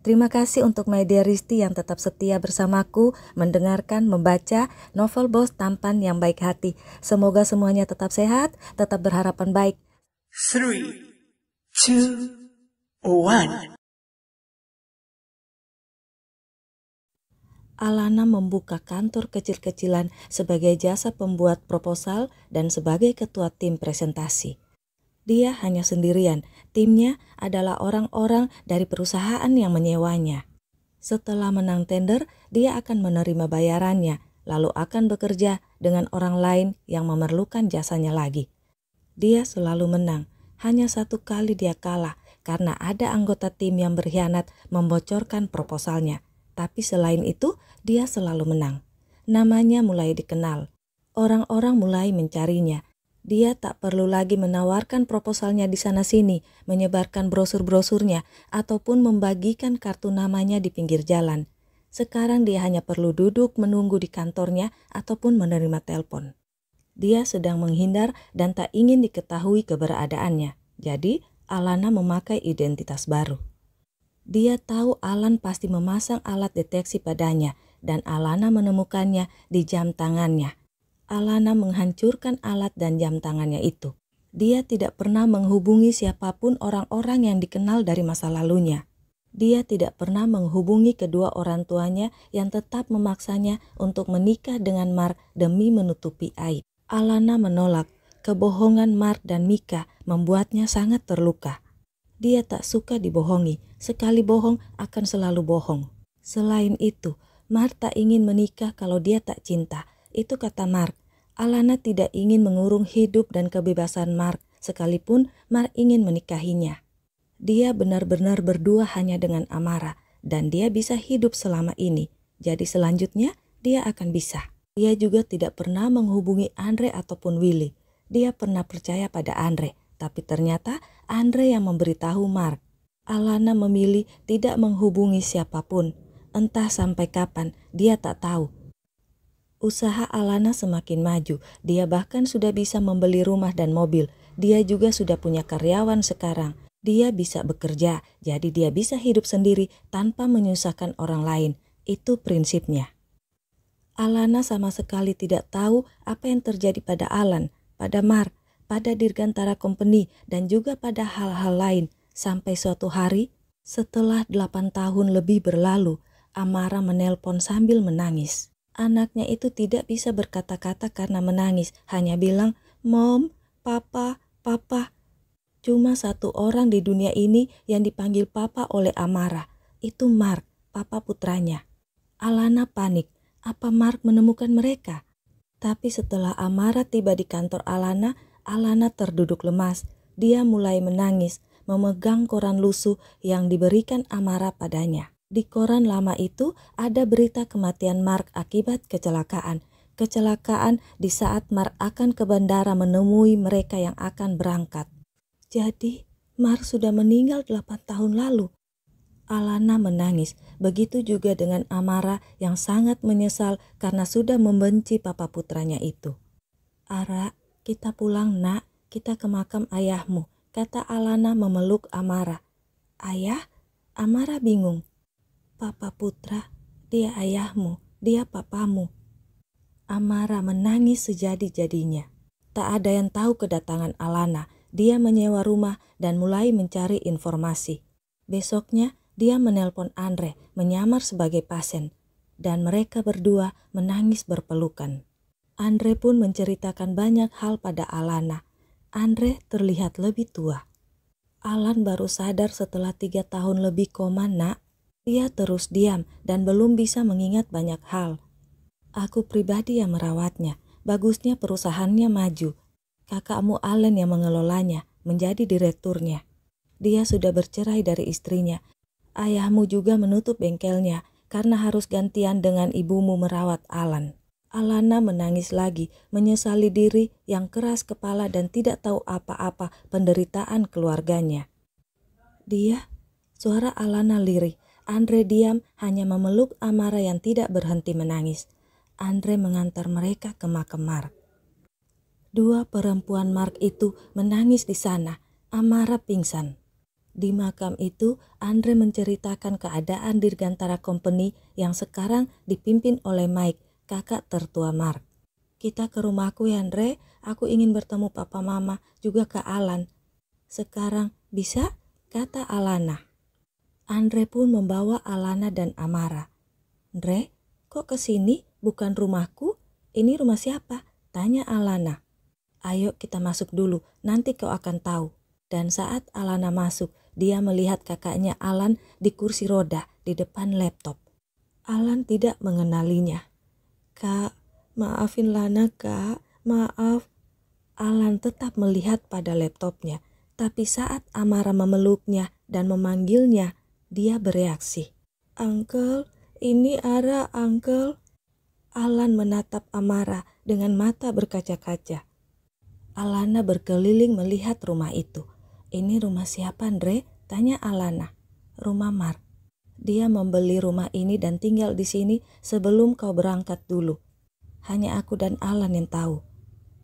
Terima kasih untuk My Dear Risti yang tetap setia bersamaku, mendengarkan, membaca novel Bos Tampan yang Baik Hati. Semoga semuanya tetap sehat, tetap berharapan baik. 3, 2, 1. Alana membuka kantor kecil-kecilan sebagai jasa pembuat proposal dan sebagai ketua tim presentasi. Dia hanya sendirian, timnya adalah orang-orang dari perusahaan yang menyewanya. Setelah menang tender, dia akan menerima bayarannya, lalu akan bekerja dengan orang lain yang memerlukan jasanya lagi. Dia selalu menang, hanya satu kali dia kalah karena ada anggota tim yang berkhianat membocorkan proposalnya. Tapi selain itu, dia selalu menang. Namanya mulai dikenal. Orang-orang mulai mencarinya. Dia tak perlu lagi menawarkan proposalnya di sana-sini, menyebarkan brosur-brosurnya, ataupun membagikan kartu namanya di pinggir jalan. Sekarang dia hanya perlu duduk menunggu di kantornya ataupun menerima telepon. Dia sedang menghindar dan tak ingin diketahui keberadaannya. Jadi, Alana memakai identitas baru. Dia tahu Alan pasti memasang alat deteksi padanya dan Alana menemukannya di jam tangannya. Alana menghancurkan alat dan jam tangannya itu. Dia tidak pernah menghubungi siapapun orang-orang yang dikenal dari masa lalunya. Dia tidak pernah menghubungi kedua orang tuanya yang tetap memaksanya untuk menikah dengan Mark demi menutupi aib. Alana menolak. Kebohongan Mark dan Mika membuatnya sangat terluka. Dia tak suka dibohongi, sekali bohong akan selalu bohong. Selain itu, Mark tak ingin menikah kalau dia tak cinta. Itu kata Mark. Alana tidak ingin mengurung hidup dan kebebasan Mark, sekalipun Mark ingin menikahinya. Dia benar-benar berdua hanya dengan Amara, dan dia bisa hidup selama ini. Jadi selanjutnya, dia akan bisa. Dia juga tidak pernah menghubungi Andre ataupun Willy. Dia pernah percaya pada Andre, tapi ternyata Andre yang memberitahu Mark. Alana memilih tidak menghubungi siapapun. Entah sampai kapan, dia tak tahu. Usaha Alana semakin maju. Dia bahkan sudah bisa membeli rumah dan mobil. Dia juga sudah punya karyawan sekarang. Dia bisa bekerja, jadi dia bisa hidup sendiri tanpa menyusahkan orang lain. Itu prinsipnya. Alana sama sekali tidak tahu apa yang terjadi pada Alan, pada Mark, pada Dirgantara Company, dan juga pada hal-hal lain. Sampai suatu hari, setelah 8 tahun lebih berlalu, Amara menelpon sambil menangis. Anaknya itu tidak bisa berkata-kata karena menangis, hanya bilang, "Mom, Papa, Papa." Cuma satu orang di dunia ini yang dipanggil Papa oleh Amara, itu Mark, Papa putranya. Alana panik, apa Mark menemukan mereka? Tapi setelah Amara tiba di kantor Alana, Alana terduduk lemas. Dia mulai menangis, memegang koran lusuh yang diberikan Amara padanya. Di koran lama itu ada berita kematian Mark akibat kecelakaan. Kecelakaan di saat Mark akan ke bandara menemui mereka yang akan berangkat. Jadi, Mark sudah meninggal 8 tahun lalu. Alana menangis, begitu juga dengan Amara yang sangat menyesal karena sudah membenci papa putranya itu. "Ara, kita pulang nak, kita ke makam ayahmu," kata Alana memeluk Amara. "Ayah?" Amara bingung. "Papa putra, dia ayahmu, dia papamu." Amara menangis sejadi-jadinya. Tak ada yang tahu kedatangan Alana. Dia menyewa rumah dan mulai mencari informasi. Besoknya, dia menelpon Andre, menyamar sebagai pasien, dan mereka berdua menangis berpelukan. Andre pun menceritakan banyak hal pada Alana. Andre terlihat lebih tua. Alan baru sadar setelah 3 tahun lebih koma, nak. Dia terus diam dan belum bisa mengingat banyak hal. Aku pribadi yang merawatnya. Bagusnya perusahaannya maju. Kakakmu Alan yang mengelolanya, menjadi direkturnya. Dia sudah bercerai dari istrinya. Ayahmu juga menutup bengkelnya karena harus gantian dengan ibumu merawat Alan. Alana menangis lagi, menyesali diri yang keras kepala dan tidak tahu apa-apa penderitaan keluarganya. Suara Alana lirih. Andre diam, hanya memeluk Amara yang tidak berhenti menangis. Andre mengantar mereka ke makam Mark. 2 perempuan Mark itu menangis di sana. Amara pingsan. Di makam itu, Andre menceritakan keadaan Dirgantara Company yang sekarang dipimpin oleh Mike, kakak tertua Mark. Kita ke rumahku ya Andre, aku ingin bertemu papa mama, juga Kak Alan. Sekarang bisa? Kata Alana. Andre pun membawa Alana dan Amara. Andre, kok kesini? Bukan rumahku? Ini rumah siapa? Tanya Alana. Ayo kita masuk dulu, nanti kau akan tahu. Dan saat Alana masuk, dia melihat kakaknya Alan di kursi roda di depan laptop. Alan tidak mengenalinya. Kak, maafin Lana kak, maaf. Alan tetap melihat pada laptopnya, tapi saat Amara memeluknya dan memanggilnya, dia bereaksi. Uncle, ini Ara, Uncle. Alan menatap Amara dengan mata berkaca-kaca. Alana berkeliling melihat rumah itu. Ini rumah siapa, Andre? Tanya Alana. Rumah Mark. Dia membeli rumah ini dan tinggal di sini sebelum kau berangkat dulu. Hanya aku dan Alan yang tahu.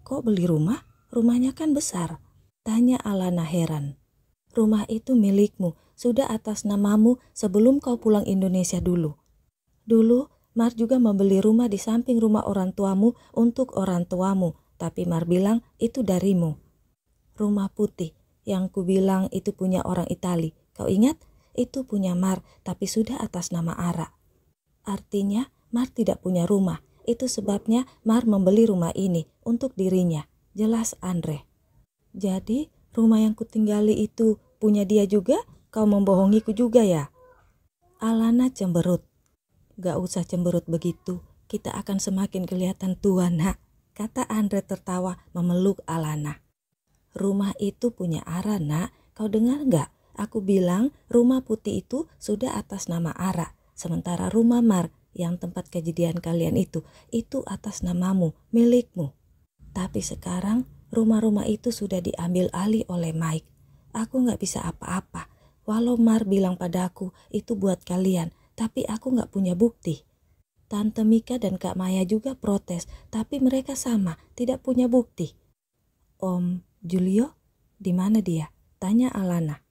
Kok beli rumah? Rumahnya kan besar. Tanya Alana heran. Rumah itu milikmu, sudah atas namamu sebelum kau pulang Indonesia dulu. Dulu, Mar juga membeli rumah di samping rumah orang tuamu untuk orang tuamu, tapi Mar bilang itu darimu. Rumah putih yang ku bilang itu punya orang Itali. Kau ingat? Itu punya Mar, tapi sudah atas nama Ara. Artinya, Mar tidak punya rumah. Itu sebabnya Mar membeli rumah ini untuk dirinya. Jelas Andre. Jadi, rumah yang kutinggali itu punya dia juga? Kau membohongiku juga ya? Alana cemberut. Gak usah cemberut begitu. Kita akan semakin kelihatan tua, nak. Kata Andre tertawa memeluk Alana. Rumah itu punya Ara, nak. Kau dengar gak? Aku bilang rumah putih itu sudah atas nama Ara. Sementara rumah Mark yang tempat kejadian kalian itu atas namamu, milikmu. Tapi sekarang rumah-rumah itu sudah diambil alih oleh Mike. Aku gak bisa apa-apa. Walau Mar bilang padaku itu buat kalian, tapi aku gak punya bukti. Tante Mika dan Kak Maya juga protes, tapi mereka sama, tidak punya bukti. Om Julio, di mana dia? Tanya Alana.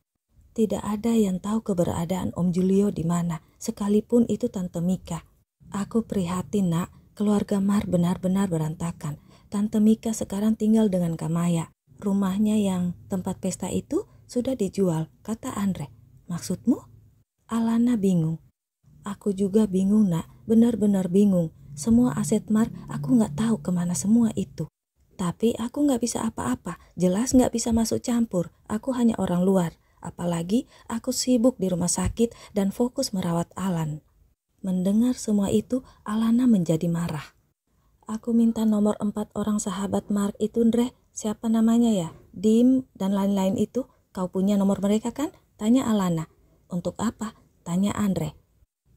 Tidak ada yang tahu keberadaan Om Julio di mana, sekalipun itu Tante Mika. Aku prihatin, nak. Keluarga Mar benar-benar berantakan. Tante Mika sekarang tinggal dengan Kak Maya. Rumahnya yang tempat pesta itu sudah dijual, kata Andre. Maksudmu? Alana bingung. Aku juga bingung, nak. Benar-benar bingung. Semua aset Mar, aku nggak tahu kemana semua itu. Tapi aku nggak bisa apa-apa. Jelas nggak bisa masuk campur. Aku hanya orang luar. Apalagi aku sibuk di rumah sakit dan fokus merawat Alan. Mendengar semua itu, Alana menjadi marah. Aku minta nomor 4 orang sahabat Mark itu, Andre. Siapa namanya ya? Dim dan lain-lain itu. Kau punya nomor mereka kan? Tanya Alana. Untuk apa? Tanya Andre.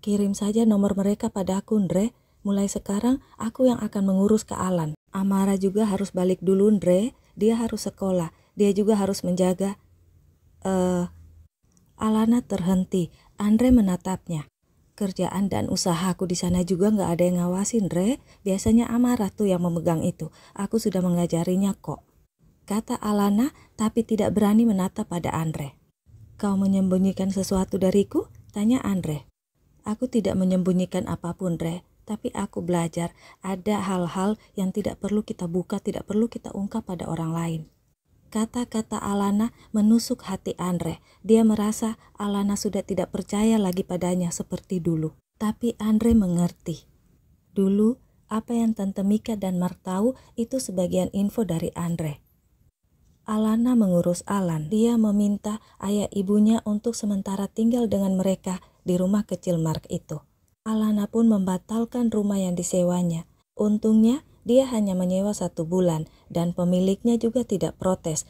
Kirim saja nomor mereka pada aku, Andre. Mulai sekarang aku yang akan mengurus ke Alan. Amara juga harus balik dulu, Andre. Dia harus sekolah. Dia juga harus menjaga. Alana terhenti. Andre menatapnya. Kerjaan dan usahaku di sana juga nggak ada yang ngawasin, Andre. Biasanya Amara tuh yang memegang itu. Aku sudah mengajarinya kok. Kata Alana, tapi tidak berani menatap pada Andre. Kau menyembunyikan sesuatu dariku? Tanya Andre. Aku tidak menyembunyikan apapun, Andre. Tapi aku belajar ada hal-hal yang tidak perlu kita buka, tidak perlu kita ungkap pada orang lain. Kata-kata Alana menusuk hati Andre. Dia merasa Alana sudah tidak percaya lagi padanya seperti dulu. Tapi Andre mengerti. Dulu, apa yang Tante Mika dan Mark tahu itu sebagian info dari Andre. Alana mengurus Alan. Dia meminta ayah ibunya untuk sementara tinggal dengan mereka di rumah kecil Mark itu. Alana pun membatalkan rumah yang disewanya. Untungnya dia hanya menyewa 1 bulan dan pemiliknya juga tidak protes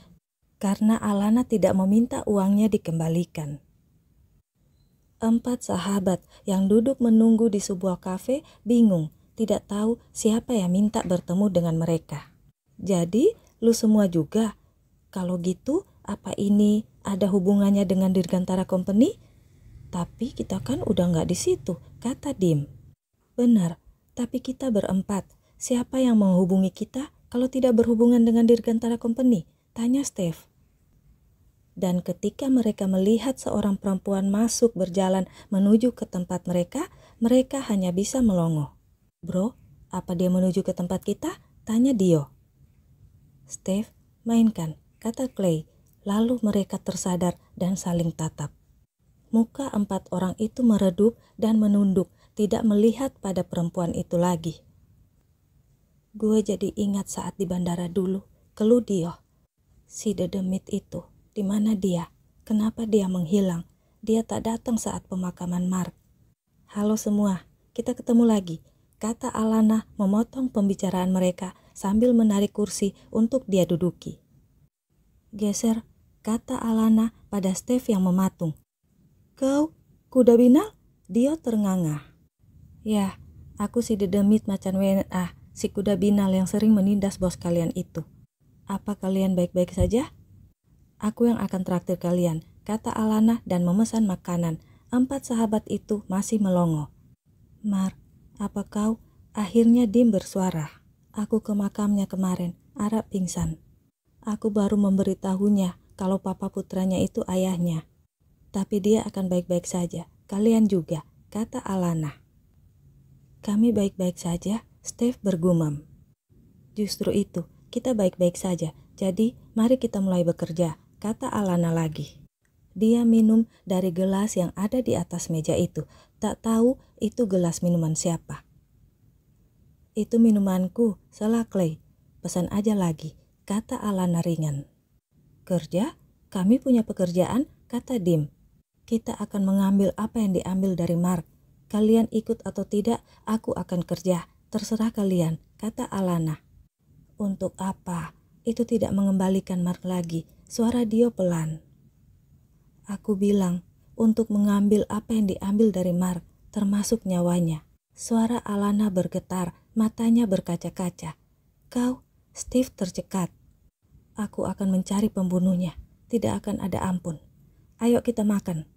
karena Alana tidak meminta uangnya dikembalikan. 4 sahabat yang duduk menunggu di sebuah kafe bingung, tidak tahu siapa yang minta bertemu dengan mereka. Jadi, lu semua juga? Kalau gitu, apa ini ada hubungannya dengan Dirgantara Company? Tapi kita kan udah nggak di situ, kata Dim. Benar, tapi kita berempat. Siapa yang menghubungi kita kalau tidak berhubungan dengan Dirgantara Company? Tanya Steve. Dan ketika mereka melihat seorang perempuan masuk berjalan menuju ke tempat mereka, mereka hanya bisa melongo. "Bro, apa dia menuju ke tempat kita?" tanya Dio. "Steve, mainkan," kata Clay. Lalu mereka tersadar dan saling tatap. Muka 4 orang itu meredup dan menunduk, tidak melihat pada perempuan itu lagi. "Gue jadi ingat saat di bandara dulu," keluh Dio. "Si dedemit itu, di mana dia? Kenapa dia menghilang? Dia tak datang saat pemakaman Mark." "Halo semua, kita ketemu lagi," kata Alana memotong pembicaraan mereka sambil menarik kursi untuk dia duduki. "Geser," kata Alana pada Steve yang mematung. "Kau, kuda binal?" Dio ternganga. "Ya, aku si dedemit macan WNA, si kuda binal yang sering menindas bos kalian itu. Apa kalian baik-baik saja?" "Aku yang akan traktir kalian," kata Alana dan memesan makanan. 4 sahabat itu masih melongo. "Mark, apa kau?" Akhirnya Dim bersuara. "Aku ke makamnya kemarin, Ara pingsan. Aku baru memberitahunya kalau papa putranya itu ayahnya. Tapi dia akan baik-baik saja, kalian juga," kata Alana. "Kami baik-baik saja," Steve bergumam. "Justru itu, kita baik-baik saja, jadi mari kita mulai bekerja," kata Alana lagi. Dia minum dari gelas yang ada di atas meja itu, tak tahu itu gelas minuman siapa. "Itu minumanku," salah Clay. "Pesan aja lagi," kata Alana ringan. "Kerja? Kami punya pekerjaan," kata Dim. "Kita akan mengambil apa yang diambil dari Mark. Kalian ikut atau tidak, aku akan kerja. Terserah kalian," kata Alana. "Untuk apa? Itu tidak mengembalikan Mark lagi," suara Dio pelan. "Aku bilang, untuk mengambil apa yang diambil dari Mark, termasuk nyawanya." Suara Alana bergetar, matanya berkaca-kaca. "Kau?" Steve tercekat. "Aku akan mencari pembunuhnya. Tidak akan ada ampun. Ayo kita makan."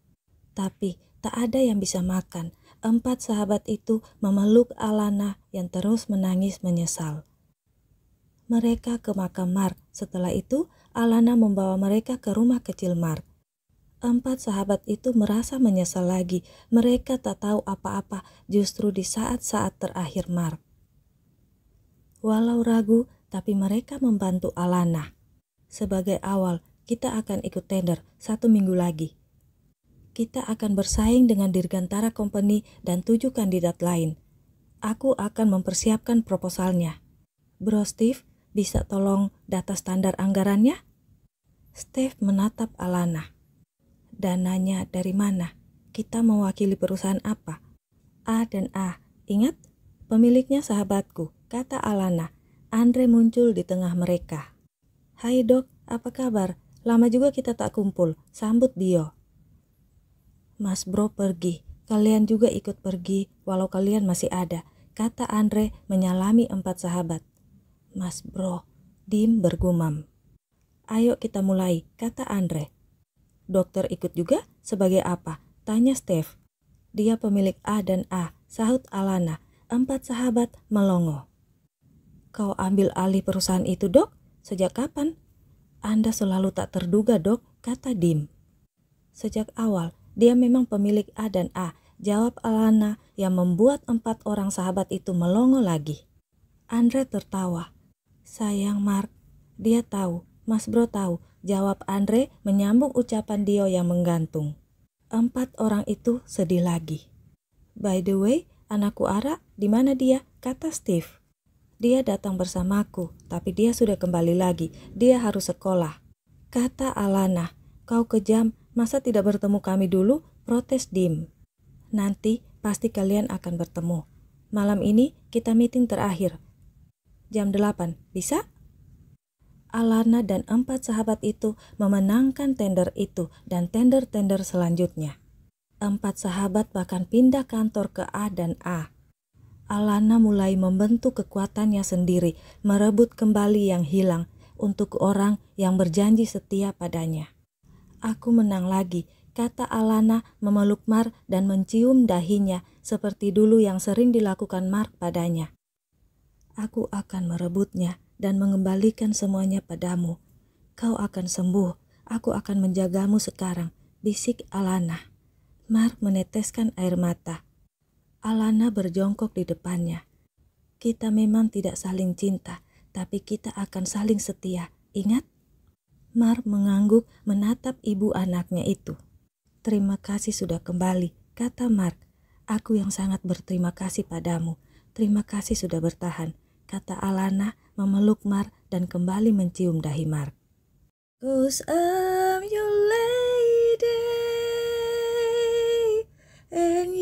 Tapi tak ada yang bisa makan. 4 sahabat itu memeluk Alana yang terus menangis menyesal. Mereka ke makam Mark. Setelah itu, Alana membawa mereka ke rumah kecil Mark. 4 sahabat itu merasa menyesal lagi. Mereka tak tahu apa-apa justru di saat-saat terakhir Mark. Walau ragu, tapi mereka membantu Alana. "Sebagai awal, kita akan ikut tender 1 minggu lagi. Kita akan bersaing dengan Dirgantara Company dan 7 kandidat lain. Aku akan mempersiapkan proposalnya. Bro Steve, bisa tolong data standar anggarannya?" Steve menatap Alana. "Dananya dari mana? Kita mewakili perusahaan apa?" "A dan A, ingat? Pemiliknya sahabatku," kata Alana. Andre muncul di tengah mereka. "Hai Dok, apa kabar? Lama juga kita tak kumpul," sambut Dio. "Mas Bro pergi, kalian juga ikut pergi walau kalian masih ada," kata Andre menyalami 4 sahabat. "Mas Bro," Dim bergumam. "Ayo kita mulai," kata Andre. "Dokter ikut juga? Sebagai apa?" tanya Steve. "Dia pemilik A dan A," sahut Alana. 4 sahabat melongo. "Kau ambil alih perusahaan itu, Dok? Sejak kapan?" "Anda selalu tak terduga, Dok," kata Dim. "Sejak awal, dia memang pemilik A dan A," jawab Alana yang membuat 4 orang sahabat itu melongo lagi. Andre tertawa. "Sayang Mark, dia tahu, Mas Bro tahu," jawab Andre menyambung ucapan Dio yang menggantung. 4 orang itu sedih lagi. "By the way, anakku Ara, di mana dia?" kata Steve. "Dia datang bersamaku, tapi dia sudah kembali lagi. Dia harus sekolah," kata Alana. "Kau kejam, masa tidak bertemu kami dulu?" protes Dim. "Nanti pasti kalian akan bertemu. Malam ini kita meeting terakhir. Jam 8, bisa?" Alana dan 4 sahabat itu memenangkan tender itu dan tender-tender selanjutnya. 4 sahabat bahkan pindah kantor ke A dan A. Alana mulai membentuk kekuatannya sendiri, merebut kembali yang hilang untuk orang yang berjanji setia padanya. "Aku menang lagi," kata Alana memeluk Mark dan mencium dahinya seperti dulu yang sering dilakukan Mark padanya. "Aku akan merebutnya dan mengembalikan semuanya padamu. Kau akan sembuh, Aku akan menjagamu sekarang, bisik Alana. Mark meneteskan air mata. Alana berjongkok di depannya. Kita memang tidak saling cinta, tapi kita akan saling setia, ingat? Mark mengangguk menatap ibu anaknya itu. Terima kasih sudah kembali, kata Mark. Aku yang sangat berterima kasih padamu. Terima kasih sudah bertahan, kata Alana memeluk Mark dan kembali mencium dahi Mark. 'Cause I'm your lady and